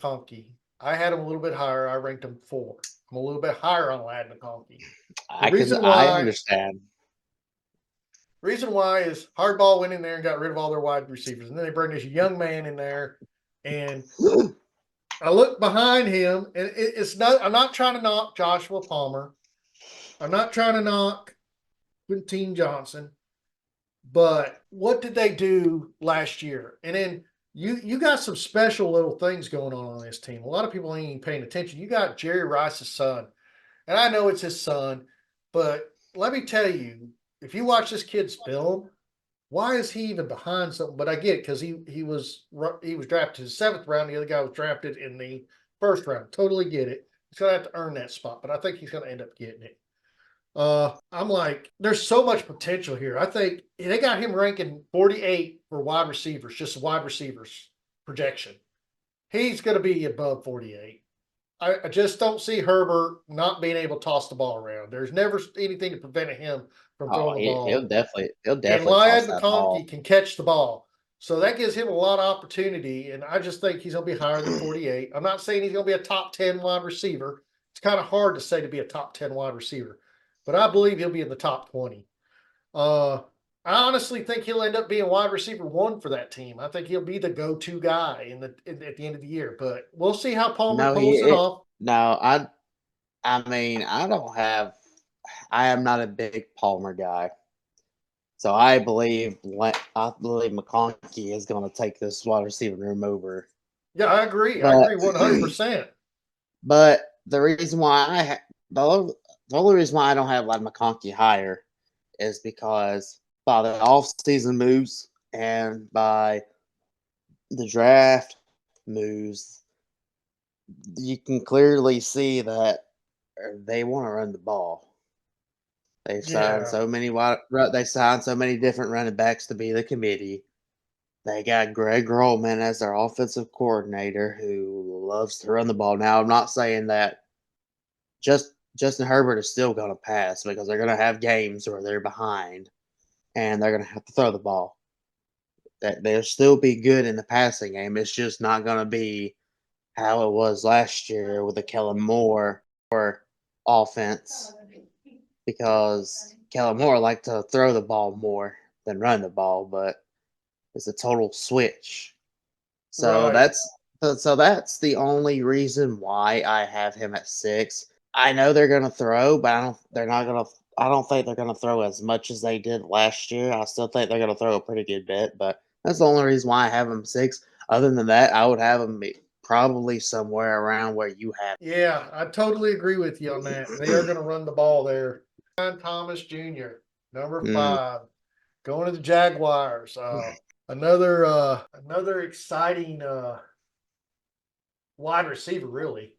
McConkey. I had him a little bit higher. I ranked him 4. I'm a little bit higher on Lad McConkey. The I understand. reason why is Hardball went in there and got rid of all their wide receivers, and then they bring this young man in there, and I look behind him, and it's not. I'm not trying to knock Joshua Palmer. I'm not trying to knock Quinton Johnson. But what did they do last year? And then you got some special little things going on this team. A lot of people ain't even paying attention. You got Jerry Rice's son, and I know it's his son, but let me tell you, if you watch this kid's film, why is he even behind something? But I get it because he was drafted in the 7th round. The other guy was drafted in the 1st round. Totally get it. He's gonna have to earn that spot, but I think he's gonna end up getting it. I'm like, there's so much potential here. I think they got him ranking 48 for wide receivers, just wide receivers projection. He's going to be above 48. I just don't see Herbert not being able to toss the ball around. There's never anything to prevent him from Oh, throwing the ball. he'll And definitely toss Lyon that ball. McConkey can catch the ball. So that gives him a lot of opportunity. And I just think he's going to be higher than 48. I'm not saying he's going to be a top 10 wide receiver. It's kind of hard to say to be a top 10 wide receiver, but I believe he'll be in the top 20. Uh, I honestly think he'll end up being wide receiver 1 for that team. I think he'll be the go-to guy at the end of the year. But we'll see how Palmer No, pulls it off. no, I mean, I am not a big Palmer guy. So I believe McConkey is going to take this wide receiver room over. Yeah, I agree. I But agree 100%. but the reason why the only reason why I don't have like McConkey higher is because by the off season moves and by the draft moves, you can clearly see that they want to run the ball. Yeah. They signed so many different running backs to be the committee. They got Greg Rollman as their offensive coordinator who loves to run the ball. Now, I'm not saying that Justin Herbert is still going to pass because they're going to have games where they're behind and they're going to have to throw the ball. That they'll still be good in the passing game. It's just not going to be how it was last year with the Kellen Moore offense because Kellen Moore liked to throw the ball more than run the ball, but it's a total switch. So Right. that's the only reason why I have him at 6. I know they're gonna throw, but I don't think they're gonna throw as much as they did last year. I still think they're gonna throw a pretty good bit, but that's the only reason why I have him 6. Other than that, I would have him probably somewhere around where you have. Yeah, I totally agree with you on that. They are going to run the ball there. Brian Thomas Jr., number Mm. 5, going to the Jaguars. Another exciting wide receiver, really,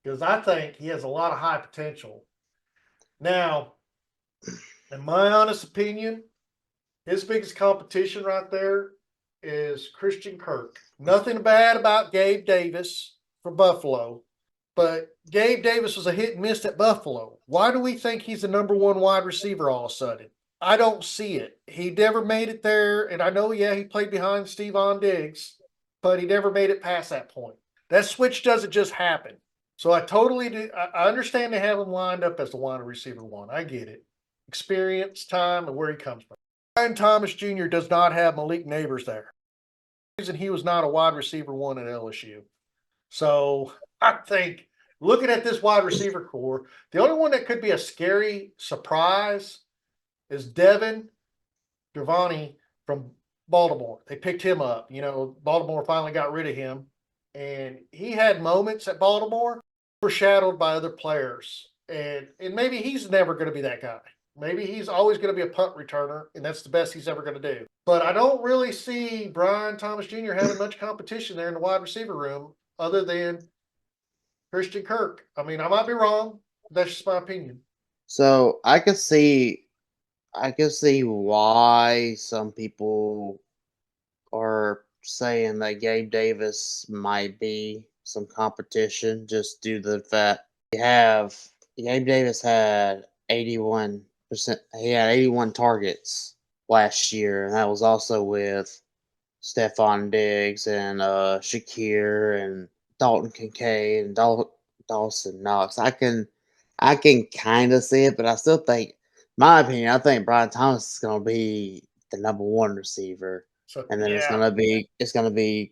because I think he has a lot of high potential. Now, in my honest opinion, his biggest competition right there is Christian Kirk. Nothing bad about Gabe Davis for Buffalo, but Gabe Davis was a hit and miss at Buffalo. Why do we think he's the number 1 wide receiver all of a sudden? I don't see it. He never made it there, and I know, yeah, he played behind Stephon Diggs, but he never made it past that point. That switch doesn't just happen. So I totally do. I understand they have him lined up as the wide receiver 1. I get it. Experience, time, and where he comes from. Brian Thomas Jr. does not have Malik Neighbors there. The reason he was not a wide receiver 1 at LSU. So I think looking at this wide receiver core, the only one that could be a scary surprise is Devin Duvernay from Baltimore. They picked him up. Baltimore finally got rid of him, and he had moments at Baltimore overshadowed by other players. And maybe he's never going to be that guy. Maybe he's always going to be a punt returner, and that's the best he's ever going to do. But I don't really see Brian Thomas Jr. having much competition there in the wide receiver room other than Christian Kirk. I mean, I might be wrong. That's just my opinion. So I can see why some people are saying that Gabe Davis might be some competition just due to the fact you have Gabe Davis had 81%. He had 81 targets last year, and that was also with Stephon Diggs and Shakir and Dalton Kincaid and Dawson Knox. I can kind of see it, but I still think, my opinion, I think Brian Thomas is going to be the number one receiver, So and then yeah, it's going to be